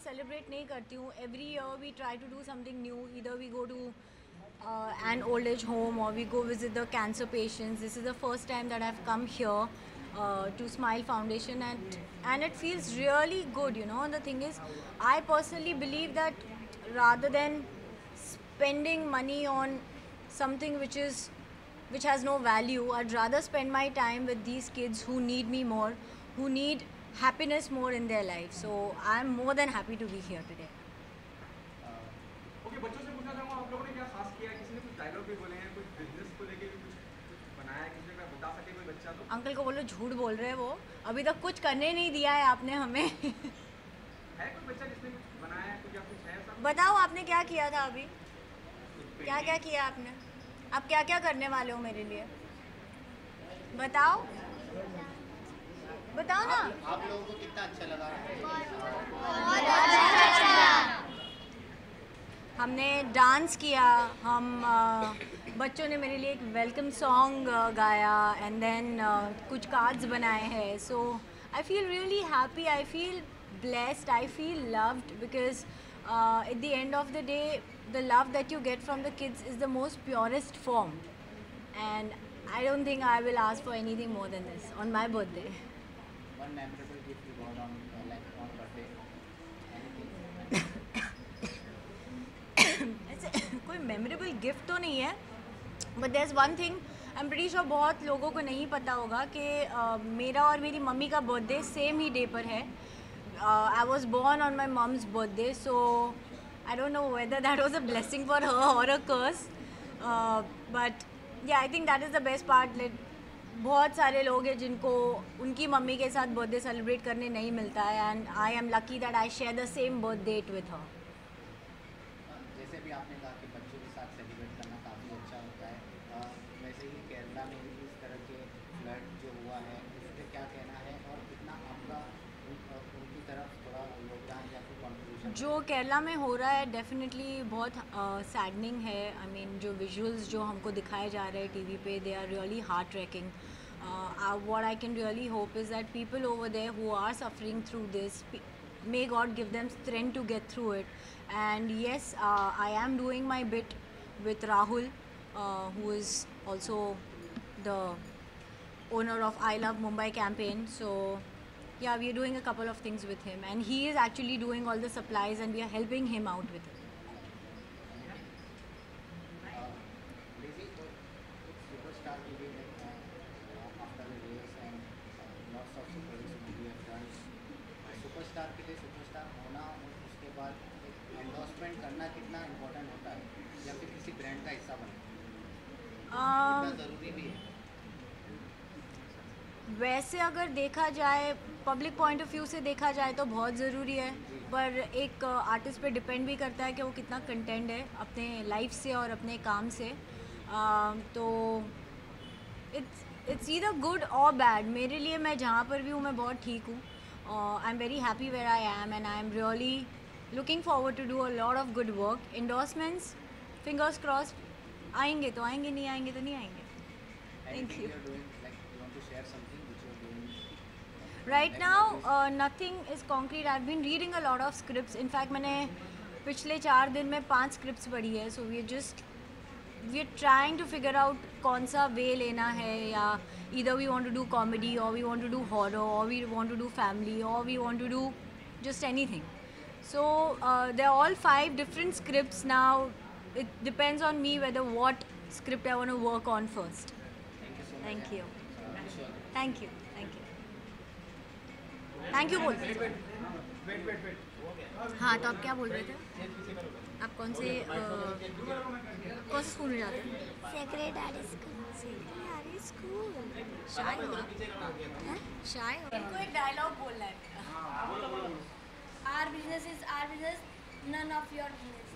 Celebrate नहीं करती हूँ. Every year we try to do something new. Either we go to an old age home or we go visit the cancer patients. This is the first time that I've come here to Smile Foundation, and it feels really good, you know. And the thing is, I personally believe that rather than spending money on something which has no value, I'd rather spend my time with these kids who need me more, who need happiness more in their life. So I'm more than happy to be here today. Okay, बच्चों से पूछना चाहूँगा, आप लोगों ने क्या खास किया है? किसी ने कुछ डायलॉग भी बोले हैं, कुछ बिजनेस को लेके भी कुछ बनाया है, किसी ने बता सके कोई बच्चा? तो अंकल को बोलो झूठ बोल रहे हैं, वो अभी तक कुछ करने नहीं दिया है आपने हमें. है कोई बच्चा जिसने कुछ बनाया है, कुछ या कुछ है ऐसा? बताओ आपने क्या किया था अभी, क्या क्या किया आपने, आप क्या क्या करने वाले हो मेरे लिए, बताओ बताओ ना. आप लोगों को कितना अच्छा लगा? हमने डांस किया, हम बच्चों ने मेरे लिए एक वेलकम सॉन्ग गाया, एंड देन कुछ कार्ड्स बनाए हैं. So I feel really happy, I feel blessed, I feel loved, because at the end of the day the love that you get from the kids is the most purest form, and I don't think I will ask for anything more than this on my birthday. One memorable gift you got on like on birthday? ऐसे कोई memorable gift तो नहीं है, but there is one thing I am pretty sure बहुत लोगों को नहीं पता होगा कि मेरा और मेरी मम्मी का बर्थडे सेम ही डे पर है. I was born on my mom's birthday, so I don't know whether that was a blessing for her or a curse. But yeah, I think that is the best part. Like, बहुत सारे लोग हैं जिनको उनकी mummy के साथ birthday celebrate करने नहीं मिलता है, and I am lucky that I share the same birth date with her. जैसे भी आपने कहा कि बच्चों के साथ सेलिब्रेट करना काफ़ी अच्छा होता है, वैसे ही केरला में भी इस तरह के फ्लड जो हुआ है उस पर क्या कहना है, और कितना आपका उनकी तरफ थोड़ा योगदान या फिर कॉन्ट्रीब्यूशन? जो केरला में हो रहा है डेफिनेटली बहुत सैडनिंग है. आई मीन जो विजुअल्स जो हमको दिखाए जा रहे हैं टीवी पे, they are really heart breaking. What I can really hope is that people over there who are suffering through this, may God give them strength to get through it. And yes, I am doing my bit with Rahul, who is also the owner of I Love Mumbai campaign. So yeah, we are doing a couple of things with him, and he is actually doing all the supplies, and we are helping him out with it. Superstar TV after the race and lots of supervision you have done. Superstar के लिए superstar होना और उसके बाद एक endorsement करना कितना important होता है, या फिर किसी ब्रांड का हिस्सा बनना कितना ज़रूरी भी है? वैसे अगर देखा जाए पब्लिक पॉइंट ऑफ व्यू से देखा जाए तो बहुत ज़रूरी है, पर एक आर्टिस्ट पे डिपेंड भी करता है कि वो कितना कंटेंट है अपने लाइफ से और अपने काम से. तो इट्स ईदर गुड और बैड. मेरे लिए मैं जहाँ पर भी हूँ मैं बहुत ठीक हूँ. I am very happy where I am, and I am really looking forward to do a lot of good work. Endorsements fingers crossed, आएंगे तो आएंगे, नहीं आएंगे तो नहीं आएंगे. Thank you. Right now, nothing is concrete. I've been reading a lot of scripts. In fact, मैंने पिछले 4 दिन में 5 scripts पढ़ी है. So we are trying to figure out कौन सा way लेना है, या either we want to do comedy, or we want to do horror, or we want to do family, or we want to do just anything. So they're all 5 different scripts now. It depends on me whether what script I want to work on first. Thank you so much. Thank you. Thank you. Thank you. Thank you बोल. हाँ, तो आप क्या बोल रहे थे? आप कौन से स्कूल में जाते हैं? Sacred art school. शाय इनको एक डायलॉग बोलना है. Our business is our business, none of your business.